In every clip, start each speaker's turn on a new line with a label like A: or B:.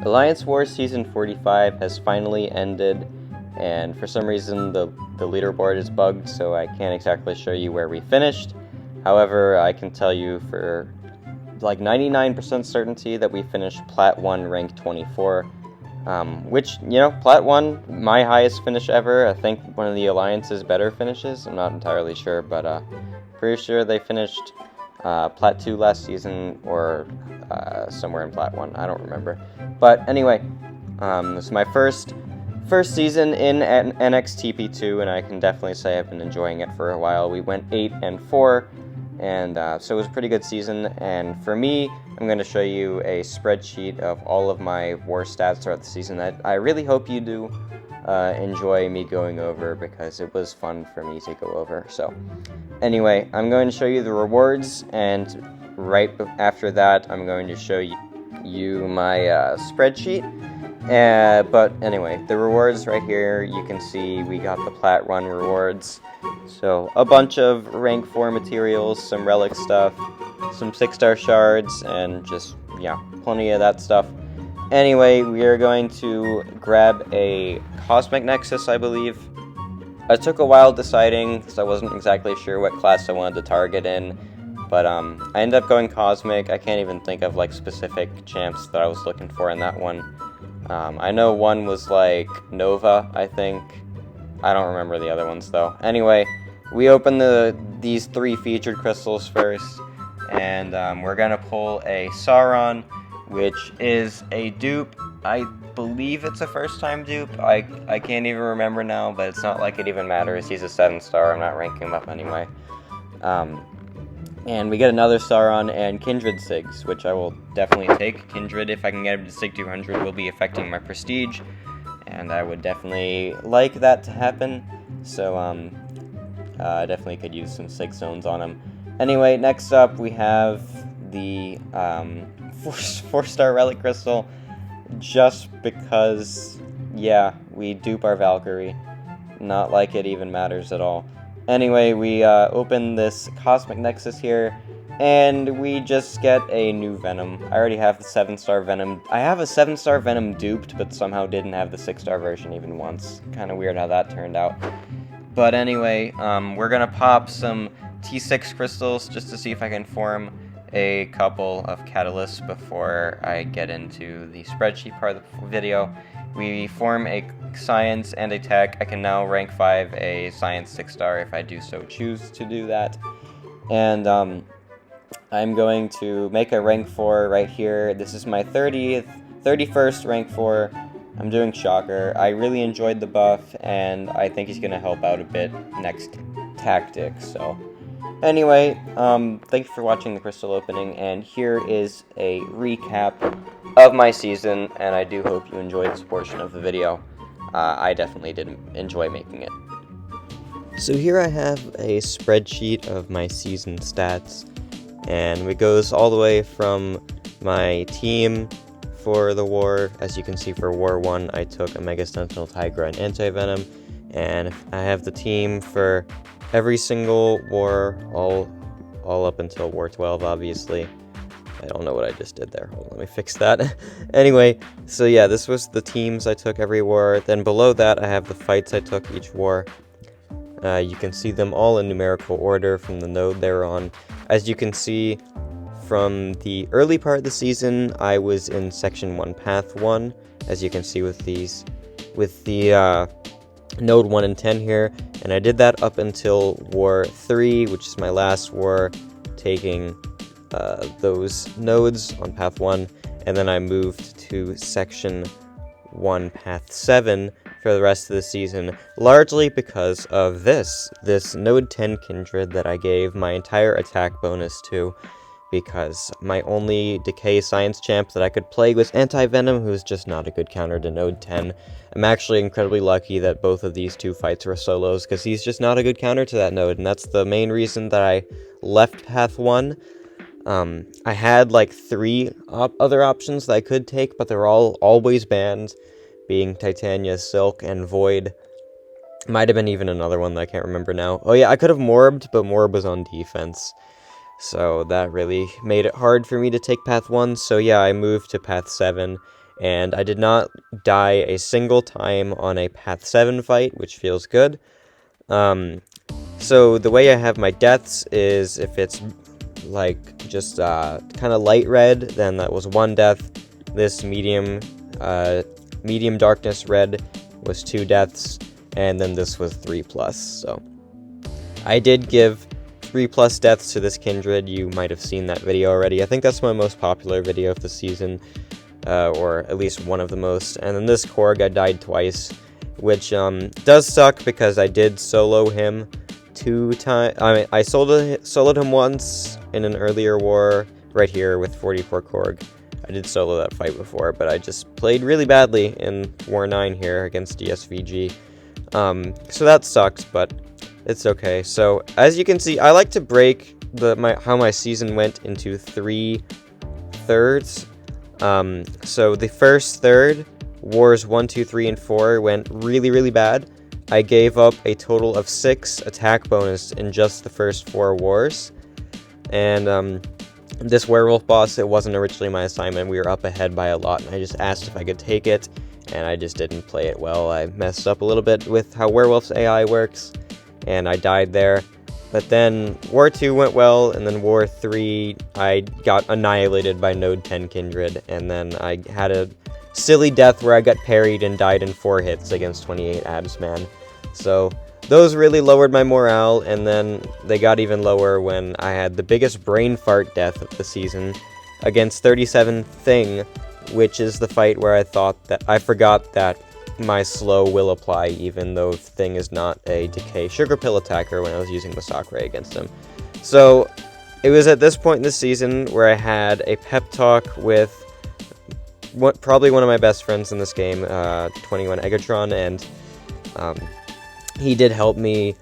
A: Alliance War Season 45 has finally ended, and for some reason the leaderboard is bugged, so I can't exactly show you where we finished. However, I can tell you for like 99% certainty that we finished Plat 1 rank 24, which, you know, Plat 1, my highest finish ever. I think one of the Alliance's better finishes, I'm not entirely sure, but pretty sure they finished Plat 2 last season, or somewhere in Plat 1, I don't remember. But anyway, this is my first season in NXTP2, and I can definitely say I've been enjoying it for a while. We went 8-4, and so it was a pretty good season. And for me, I'm going to show you a spreadsheet of all of my war stats throughout the season that I really hope you do enjoy me going over, because it was fun for me to go over. So anyway, I'm going to show you the rewards, and right after that I'm going to show you my spreadsheet. But anyway, the rewards right here, you can see we got the Plat Run rewards. So a bunch of rank 4 materials, some relic stuff, some 6-star shards, and just, yeah, plenty of that stuff. Anyway, we are going to grab a Cosmic Nexus, I believe. I took a while deciding, because I wasn't exactly sure what class I wanted to target in, but I ended up going Cosmic. I can't even think of like specific champs that I was looking for in that one. I know one was like Nova, I think. I don't remember the other ones though. Anyway, we open these 3 featured crystals first, and we're gonna pull a Sauron, which is a dupe. I believe it's a first-time dupe. I can't even remember now, but it's not like it even matters. He's a 7-star. I'm not ranking him up anyway. And we get another Sauron and Kindred Sigs, which I will definitely take. Kindred, if I can get him to Sig 200, will be affecting my prestige, and I would definitely like that to happen. So I definitely could use some Sig zones on him. Anyway, next up we have the 4-star Relic Crystal, just because, yeah, we dupe our Valkyrie. Not like it even matters at all. Anyway, we open this Cosmic Nexus here, and we just get a new Venom. I already have the 7-star Venom. I have a 7-star Venom duped, but somehow didn't have the 6-star version even once. Kind of weird how that turned out. But anyway, we're gonna pop some T6 crystals just to see if I can form a couple of catalysts before I get into the spreadsheet part of the video. We form a science and a tech. I can now rank 5 a science 6-star if I do so choose to do that. And I'm going to make a rank 4 right here. This is my 31st rank 4. I'm doing Shocker. I really enjoyed the buff, and I think he's going to help out a bit next tactic. So anyway, thank you for watching the crystal opening, and here is a recap of my season, and I do hope you enjoyed this portion of the video. I definitely did enjoy making it. So here I have a spreadsheet of my season stats, and it goes all the way from my team for the war. As you can see, for War 1, I took a Mega Sentinel, Tigra, and Anti-Venom, and I have the team for every single war, all up until War 12, obviously. I don't know what I just did there. Hold on, let me fix that. Anyway, so yeah, this was the teams I took every war. Then below that, I have the fights I took each war. You can see them all in numerical order from the node they're on. As you can see, from the early part of the season, I was in Section 1, Path 1, as you can see with the Node 1 and 10 here, and I did that up until War 3, which is my last war, taking those nodes on Path 1, and then I moved to Section 1, Path 7 for the rest of the season, largely because of this Node 10 Kindred that I gave my entire attack bonus to, because my only Decay Science champ that I could play was Anti-Venom, who's just not a good counter to Node 10. I'm actually incredibly lucky that both of these 2 fights were solos, because he's just not a good counter to that node, and that's the main reason that I left Path 1. I had like 3 other options that I could take, but they're all always banned, being Titania, Silk, and Void. Might have been even another one that I can't remember now. Oh yeah, I could have Morbed, but Morb was on defense. So that really made it hard for me to take Path 1, so yeah, I moved to Path 7, and I did not die a single time on a Path 7 fight, which feels good. So the way I have my deaths is if it's like just kind of light red, then that was 1 death. This medium darkness red was 2 deaths, and then this was 3+. So I did give 3+ deaths to this Kindred. You might have seen that video already. I think that's my most popular video of the season, or at least one of the most. And then this Korg, I died twice, which does suck because I did solo him 2 times. I mean, I soloed him once in an earlier war right here with 44 Korg. I did solo that fight before, but I just played really badly in War 9 here against DSVG. So that sucks, but it's okay. So as you can see, I like to break how my season went into 3 thirds. So the first third, Wars 1, 2, 3, and 4, went really, really bad. I gave up a total of 6 attack bonus in just the first 4 wars. And this werewolf boss, it wasn't originally my assignment. We were up ahead by a lot, and I just asked if I could take it, and I just didn't play it well. I messed up a little bit with how werewolf's AI works, and I died there. But then War 2 went well, and then War 3, I got annihilated by Node 10 Kindred, and then I had a silly death where I got parried and died in 4 hits against 28 Absman. So those really lowered my morale, and then they got even lower when I had the biggest brain fart death of the season against 37 Thing, which is the fight where I forgot that my slow will apply even though Thing is not a decay sugar pill attacker when I was using the MCoC ray against him. So it was at this point in the season where I had a pep talk with probably one of my best friends in this game, 21 Egatron, and he did help me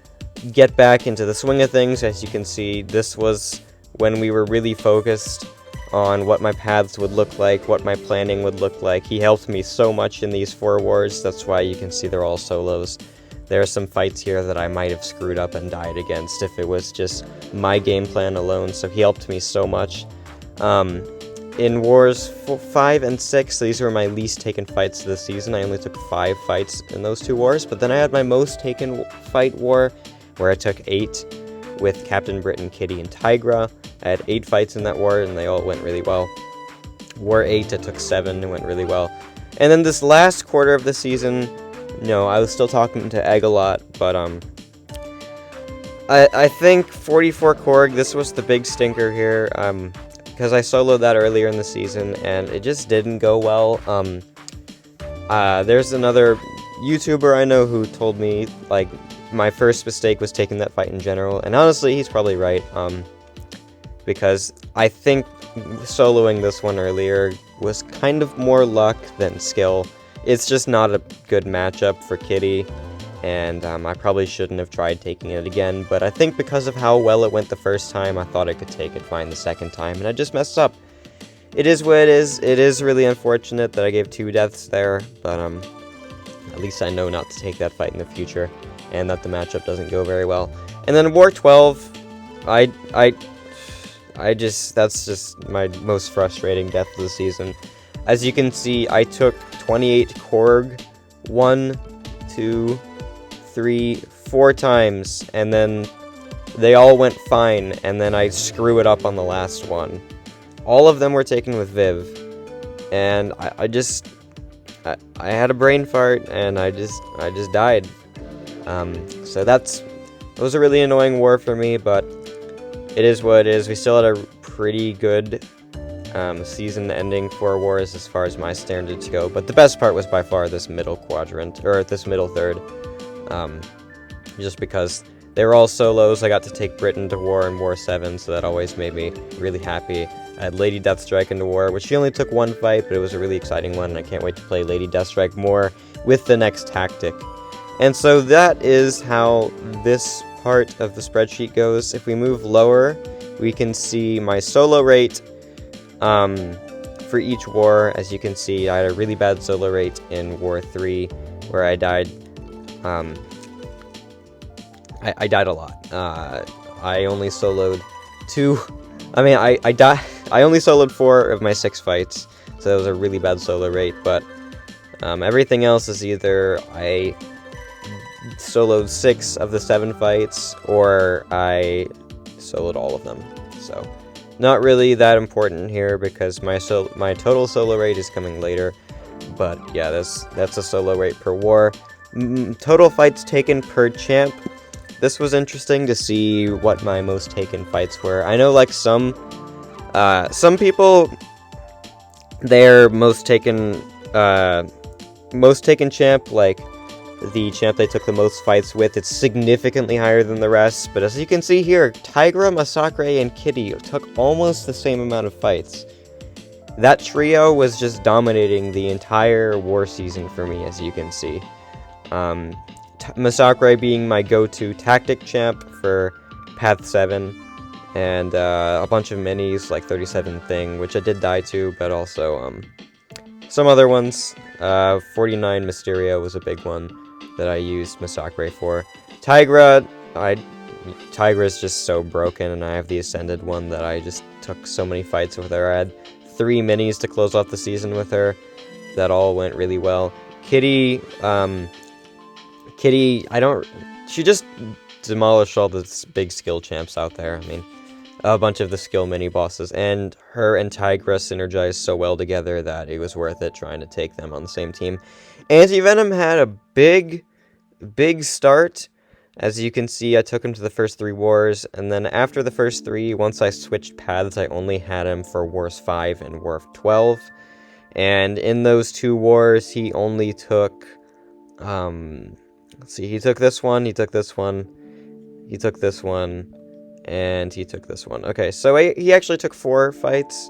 A: get back into the swing of things. As you can see, this was when we were really focused on what my paths would look like, what my planning would look like. He helped me so much in these 4 wars. That's why you can see they're all solos. There are some fights here that I might have screwed up and died against if it was just my game plan alone, so he helped me so much. In Wars 5 and 6, these were my least taken fights of the season. I only took 5 fights in those 2 wars, but then I had my most taken fight war, where I took 8 with Captain Britain, Kitty, and Tigra. I had 8 fights in that war, and they all went really well. War 8, I took 7, it went really well. And then this last quarter of the season, I was still talking to Egg a lot, but I think 44 Korg, this was the big stinker here, because I soloed that earlier in the season, and it just didn't go well. There's another YouTuber I know who told me, like, my first mistake was taking that fight in general, and honestly, he's probably right, because I think soloing this one earlier was kind of more luck than skill. It's just not a good matchup for Kitty, and I probably shouldn't have tried taking it again, but I think because of how well it went the first time, I thought I could take it fine the second time, and I just messed up. It is what it is. It is really unfortunate that I gave 2 deaths there, but at least I know not to take that fight in the future, and that the matchup doesn't go very well. And then War 12, that's just my most frustrating death of the season. As you can see, I took 28 Korg 1, 2, 3, 4 times, and then they all went fine, and then I screw it up on the last one. All of them were taken with Viv, and I had a brain fart, and I just died. So that was a really annoying war for me, but it is what it is. We still had a pretty good season ending 4 wars as far as my standards go, but the best part was by far this middle quadrant, or this middle third, just because they were all solos. I got to take Britain to war in War 7, so that always made me really happy. I had Lady Deathstrike into war, which she only took 1 fight, but it was a really exciting one, and I can't wait to play Lady Deathstrike more with the next tactic. And so that is how this part of the spreadsheet goes. If we move lower, we can see my solo rate for each war. As you can see, I had a really bad solo rate in War 3, where I died. I died a lot. I only soloed 2. I mean, I only soloed 4 of my 6 fights, so that was a really bad solo rate, but everything else is either I soloed 6 of the 7 fights, or I soloed all of them. So, not really that important here, because my total solo rate is coming later. But yeah, that's a solo rate per war. Total fights taken per champ. This was interesting to see what my most taken fights were. I know, like, some people, their most taken champ, like the champ they took the most fights with, it's significantly higher than the rest. But as you can see here, Tigra, MCoC, and Kitty took almost the same amount of fights. That trio was just dominating the entire war season for me, as you can see. MCoC being my go-to tactic champ for Path 7, and a bunch of minis, like 37 Thing, which I did die to, but also some other ones. 49 Mysterio was a big one that I used MCoC for. Tigra's just so broken, and I have the Ascended one that I just took so many fights with her. I had 3 minis to close off the season with her. That all went really well. Kitty, she just demolished all the big skill champs out there. I mean, a bunch of the skill mini-bosses, and her and Tigra synergized so well together that it was worth it trying to take them on the same team. Anti-Venom had a big start. As you can see, I took him to the first 3 wars, and then after the first 3, once I switched paths, I only had him for Wars 5 and War 12. And in those 2 wars, he only took, let's see, he took this one, he took this one, he took this one, and he took this one. Okay, so he actually took 4 fights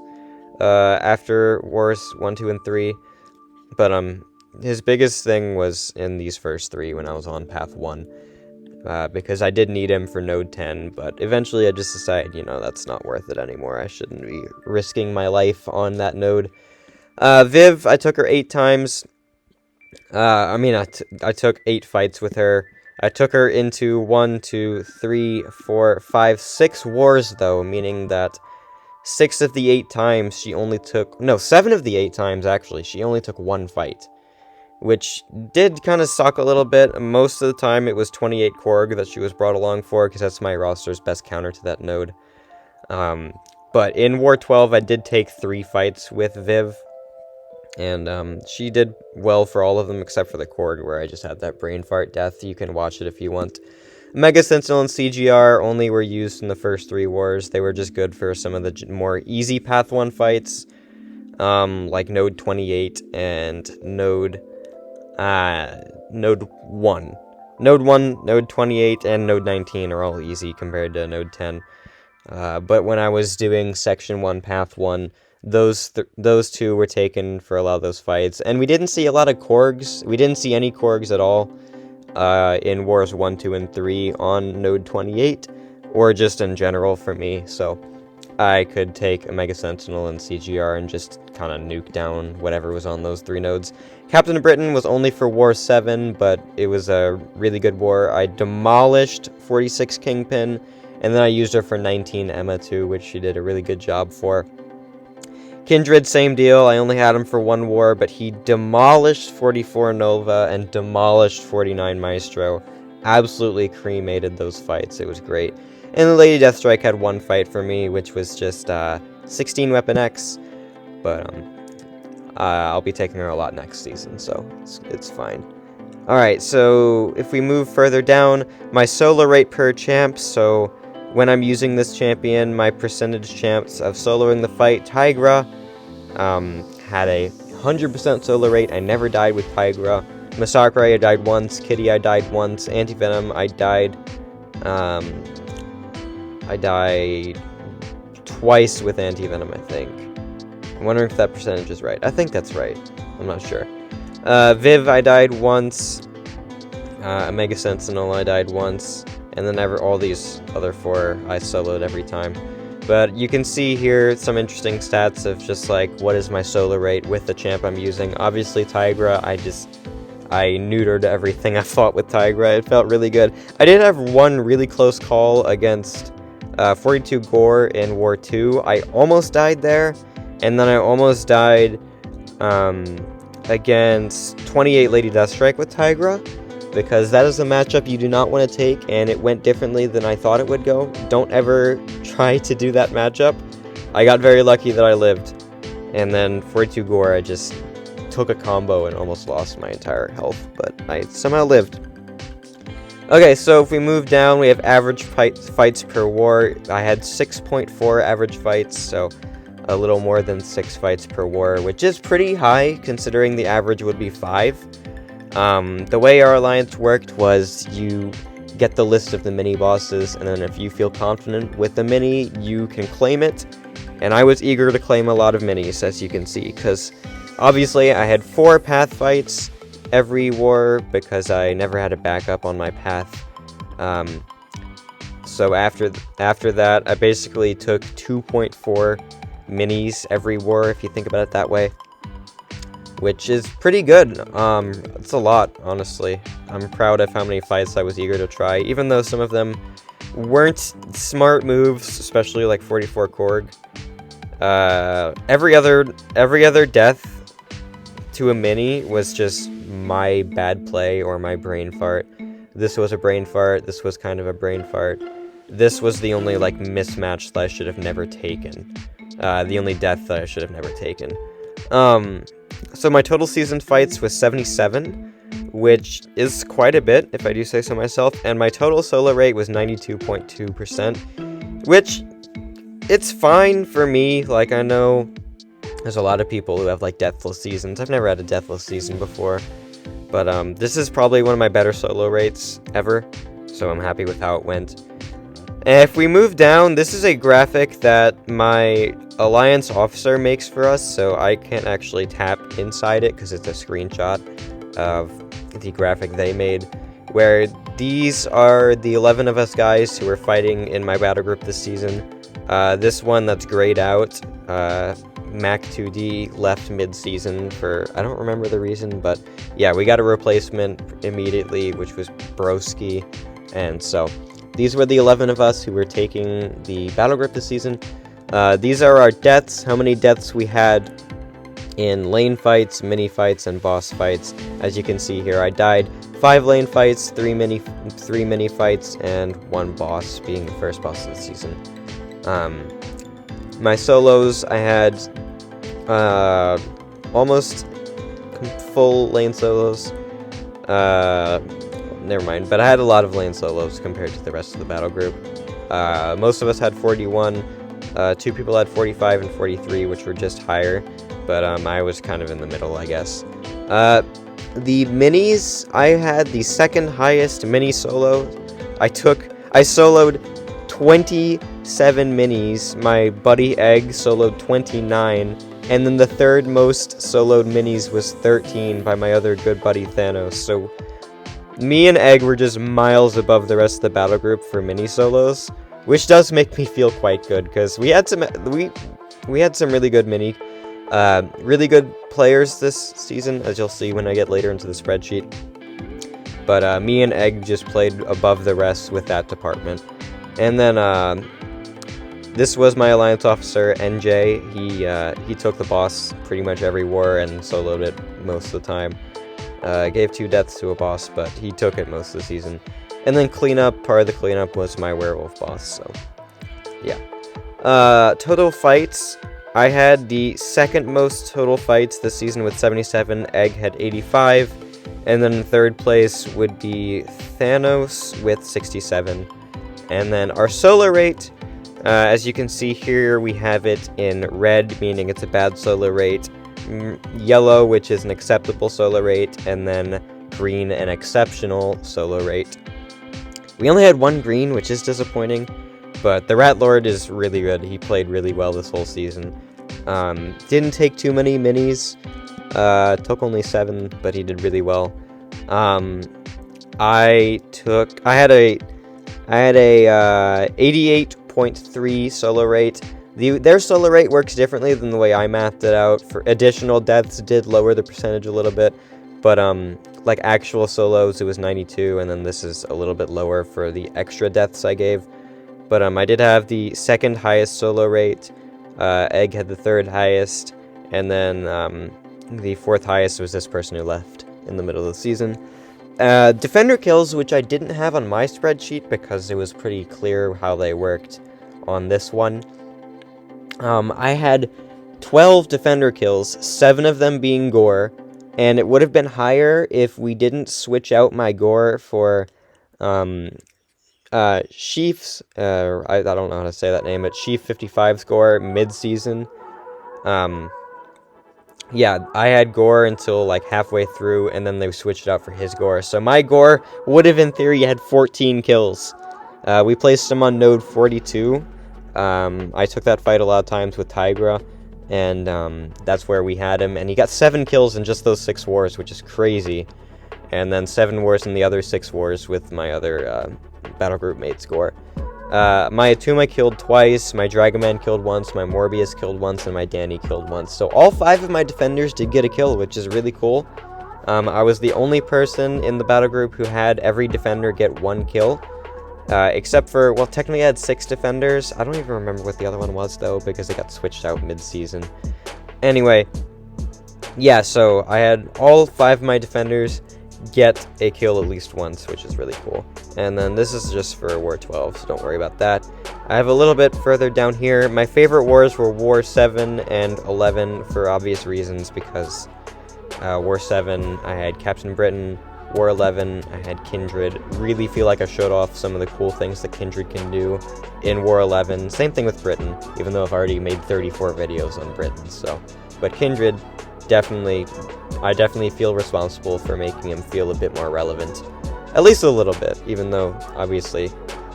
A: after Wars 1, 2, and 3, but his biggest thing was in these first 3 when I was on Path 1, because I did need him for Node 10, but eventually I just decided, that's not worth it anymore. I shouldn't be risking my life on that node. Viv, I took her 8 times. I took 8 fights with her. I took her into 1, 2, 3, 4, 5, 6 wars, though, meaning that 6 of the 8 times she only took... No, 7 of the 8 times, actually, she only took 1 fight, which did kind of suck a little bit. Most of the time, it was 28 Korg that she was brought along for, because that's my roster's best counter to that node. But in War 12, I did take 3 fights with Viv, and she did well for all of them except for the Korg, where I just had that brain fart death. You can watch it if you want. Mega Sentinel and CGR only were used in the first 3 wars. They were just good for some of the more easy Path 1 fights, like Node 28 and Node 1. Node 1, Node 28, and Node 19 are all easy compared to Node 10. But when I was doing Section 1, Path 1, those 2 were taken for a lot of those fights. And we didn't see a lot of Korgs. We didn't see any Korgs at all in Wars 1, 2, and 3 on Node 28, or just in general for me. So I could take a Mega Sentinel and CGR and just kind of nuke down whatever was on those 3 nodes. Captain of Britain was only for War 7, but it was a really good war. I demolished 46 Kingpin, and then I used her for 19 Emma too, which she did a really good job for. Kindred, same deal. I only had him for 1 war, but he demolished 44 Nova and demolished 49 Maestro. Absolutely cremated those fights. It was great. And the Lady Deathstrike had 1 fight for me, which was just 16 Weapon X, but I'll be taking her a lot next season, so it's fine. Alright, so if we move further down, my solo rate per champ, so when I'm using this champion, my percentage chance of soloing the fight, Tigra, had a 100% solo rate. I never died with Tigra. MCoC, I died once. Kitty, I died once. Anti-Venom, I died twice with Anti-Venom, I think. I'm wondering if that percentage is right. I think that's right. I'm not sure. Viv, I died once. Mega Sentinel, I died once. And then all these other 4, I soloed every time. But you can see here some interesting stats of just like, what is my solo rate with the champ I'm using. Obviously, Tigra, I neutered everything I fought with Tigra. It felt really good. I did have 1 really close call against 42 Gore in War 2. I almost died there, and then I almost died against 28 Lady Deathstrike with Tigra, because that is a matchup you do not want to take, and it went differently than I thought it would go. Don't ever try to do that matchup. I got very lucky that I lived, and then 42 Gore, I just took a combo and almost lost my entire health, but I somehow lived. Okay, so if we move down, we have average fights per war. I had 6.4 average fights, so a little more than 6 fights per war, which is pretty high considering the average would be 5. The way our alliance worked was you get the list of the mini bosses, and then if you feel confident with the mini, you can claim it. And I was eager to claim a lot of minis, as you can see, because obviously I had 4 path fights every war because I never had a backup on my path. So after that, I basically took 2.4 minis every war, if you think about it that way, which is pretty good. It's a lot, honestly. I'm proud of how many fights I was eager to try, even though some of them weren't smart moves, especially like 44 Korg. Every other death to a mini was just my bad play or my brain fart. This was a brain fart. This was kind of a brain fart. This was the only like mismatch that I should have never taken. The only death that I should have never taken. So my total season fights was 77, which is quite a bit, if I do say so myself, and my total solo rate was 92.2%, which, it's fine for me. Like, I know there's a lot of people who have, like, deathless seasons. I've never had a deathless season before, but this is probably one of my better solo rates ever, so I'm happy with how it went. And if we move down, this is a graphic that my alliance officer makes for us, so I can't actually tap inside it because it's a screenshot of the graphic they made, where these are the 11 of us guys who are fighting in my battle group this season. This one that's grayed out, Mac 2D left mid-season for, I don't remember the reason, but yeah, we got a replacement immediately, which was Broski, and so these were the 11 of us who were taking the battle group this season. These are our deaths, how many deaths we had in lane fights, mini fights, and boss fights. As you can see here, I died 5 lane fights, 3 mini fights, and 1 boss, being the first boss of the season. My solos, I had almost full lane solos. Never mind, but I had a lot of lane solos compared to the rest of the battle group. Most of us had 41. 2 people had 45 and 43, which were just higher, but I was kind of in the middle, I guess. The minis, I had the second highest mini solo. I soloed 27 minis. My buddy Egg soloed 29, and then the third most soloed minis was 13 by my other good buddy Thanos. So me and Egg were just miles above the rest of the battle group for mini solos, which does make me feel quite good, because we had some really good really good players this season, as you'll see when I get later into the spreadsheet. But me and Egg just played above the rest with that department. And then this was my alliance officer, NJ. He took the boss pretty much every war and soloed it most of the time. Gave 2 deaths to a boss, but he took it most of the season. And then cleanup, part of the cleanup was my werewolf boss, so yeah. Total fights, I had the second most total fights this season with 77, Egg had 85, and then in third place would be Thanos with 67. And then our solo rate, as you can see here, we have it in red, meaning it's a bad solo rate, yellow, which is an acceptable solo rate, and then green, an exceptional solo rate. We only had 1 green, which is disappointing, but the Rat Lord is really good. He played really well this whole season. Didn't take too many minis, took only 7, but he did really well. I had a 88.3 solo rate. Their solo rate works differently than the way I mathed it out. For additional deaths did lower the percentage a little bit, but like actual solos, it was 92, and then this is a little bit lower for the extra deaths I gave. But I did have the second highest solo rate. Egg had the third highest, and then The 4th highest was this person who left in the middle of the season. Defender kills, which I didn't have on my spreadsheet because it was pretty clear how they worked on this one. I had 12 defender kills, 7 of them being gore, and it would have been higher if we didn't switch out my gore for Sheaf's, I don't know how to say that name, but Sheaf 55's gore mid-season. Yeah, I had gore until like halfway through, and then they switched it out for his gore. So my gore would have, in theory, had 14 kills. We placed him on node 42. I took that fight a lot of times with Tigra, and that's where we had him. And he got 7 kills in just those 6 wars, which is crazy. And then 7 wars in the other 6 wars with my other Battlegroup mate score. My Atuma killed twice, my Dragoman killed once, my Morbius killed once, and my Danny killed once. So all 5 of my defenders did get a kill, which is really cool. I was the only person in the battle group who had every defender get 1 kill. Except for, well, technically I had 6 defenders. I don't even remember what the other one was, though, because it got switched out mid-season. Anyway, yeah, so I had all 5 of my defenders get a kill at least once, which is really cool. And then this is just for War 12, so don't worry about that. I have a little bit further down here. My favorite wars were War 7 and 11 for obvious reasons, because War 7 I had Captain Britain, War 11 I had Kindred. Really feel like I showed off some of the cool things that Kindred can do in War 11. Same thing with Britain, even though I've already made 34 videos on Britain, so. But Kindred, I definitely feel responsible for making him feel a bit more relevant. At least a little bit, even though, obviously,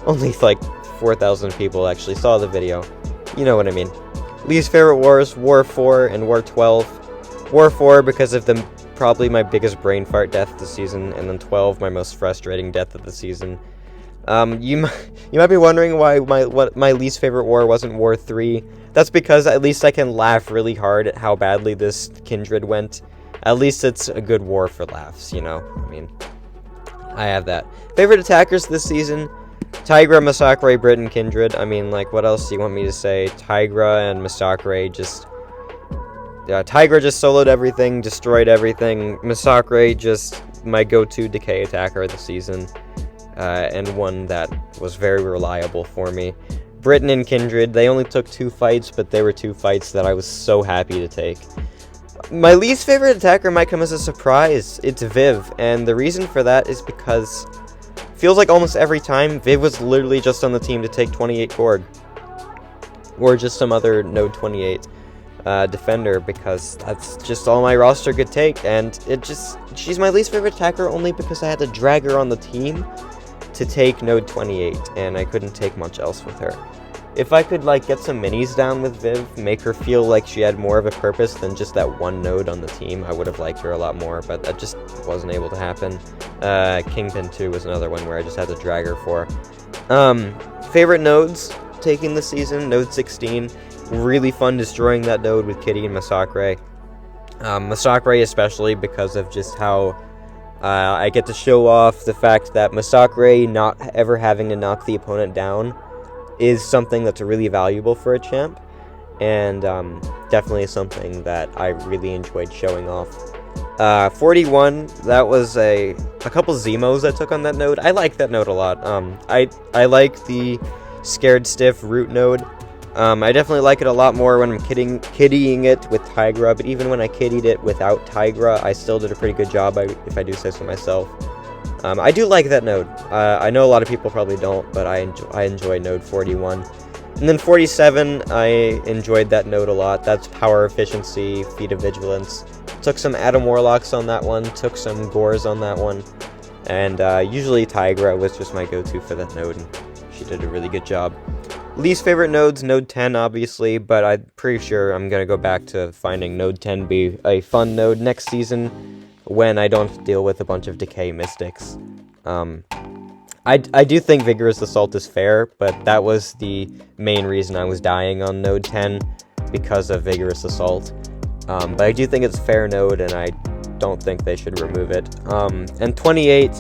A: only like 4,000 people actually saw the video. You know what I mean. Least favorite wars, War 4 and War 12. War 4 because of probably my biggest brain fart death of the season, and then 12, my most frustrating death of the season. You might be wondering why my least favorite war wasn't War 3. That's because at least I can laugh really hard at how badly this Kindred went. At least it's a good war for laughs, you know? I mean, I have that. Favorite attackers this season? Tigra, Masacre, Britain, Kindred. I mean, like, what else do you want me to say? Tigra and Masacre just... Yeah, Tigra just soloed everything, destroyed everything. Masacre just my go-to decay attacker of the season. And one that was very reliable for me. Britain and Kindred, they only took 2 fights, but they were 2 fights that I was so happy to take. My least favorite attacker might come as a surprise. It's Viv, and the reason for that is because it feels like almost every time, Viv was literally just on the team to take 28 Korg. Or just some other node 28 defender, because that's just all my roster could take, and she's my least favorite attacker only because I had to drag her on the team to take node 28, and I couldn't take much else with her. If I could, like, get some minis down with Viv, make her feel like she had more of a purpose than just that one node on the team, I would have liked her a lot more, but that just wasn't able to happen. Kingpin 2 was another one where I just had to drag her for. Favorite nodes taking the season, node 16. Really fun destroying that node with Kitty and Masacre. Masacre especially because of just how I get to show off the fact that Masacre not ever having to knock the opponent down is something that's really valuable for a champ, and definitely something that I really enjoyed showing off. 41, that was a couple Zemos I took on that node. I like that node a lot. I like the Scared Stiff root node. I definitely like it a lot more when I'm kittying it with Tigra, but even when I kittied it without Tigra, I still did a pretty good job, if I do say so myself. I do like that node. I know a lot of people probably don't, but I enjoy node 41. And then 47, I enjoyed that node a lot. That's power efficiency, feat of vigilance. Took some Adam Warlocks on that one, took some Gores on that one, and usually Tigra was just my go-to for that node, and she did a really good job. Least favorite nodes, node 10 obviously, but I'm pretty sure I'm going to go back to finding node 10 be a fun node next season when I don't have to deal with a bunch of decay mystics. I do think Vigorous Assault is fair, but that was the main reason I was dying on node 10, because of Vigorous Assault. But I do think it's a fair node, and I don't think they should remove it. And 28,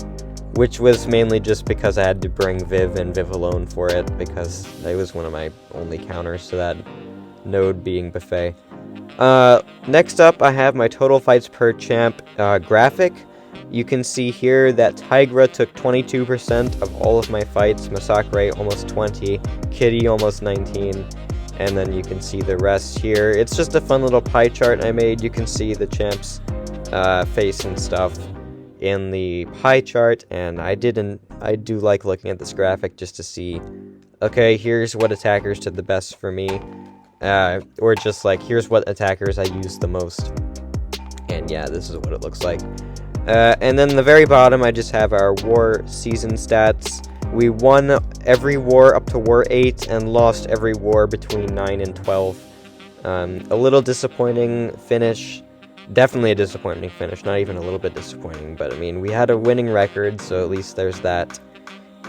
A: which was mainly just because I had to bring Viv and Viv alone for it, because it was one of my only counters to that node being Buffet. Next up, I have my total fights per champ graphic. You can see here that Tigra took 22% of all of my fights, Masakre almost 20, Kitty almost 19, and then you can see the rest here. It's just a fun little pie chart I made. You can see the champ's face and stuff in the pie chart, and I do like looking at this graphic just to see, okay, here's what attackers did the best for me, or just like, here's what attackers I use the most, and yeah, this is what it looks like. And then the very bottom, I just have our war season stats. We won every war up to war 8 and lost every war between 9 and 12. A little disappointing finish. Definitely a disappointing finish, not even a little bit disappointing, but I mean, we had a winning record, so at least there's that.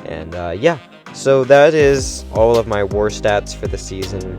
A: And yeah, so that is all of my war stats for the season.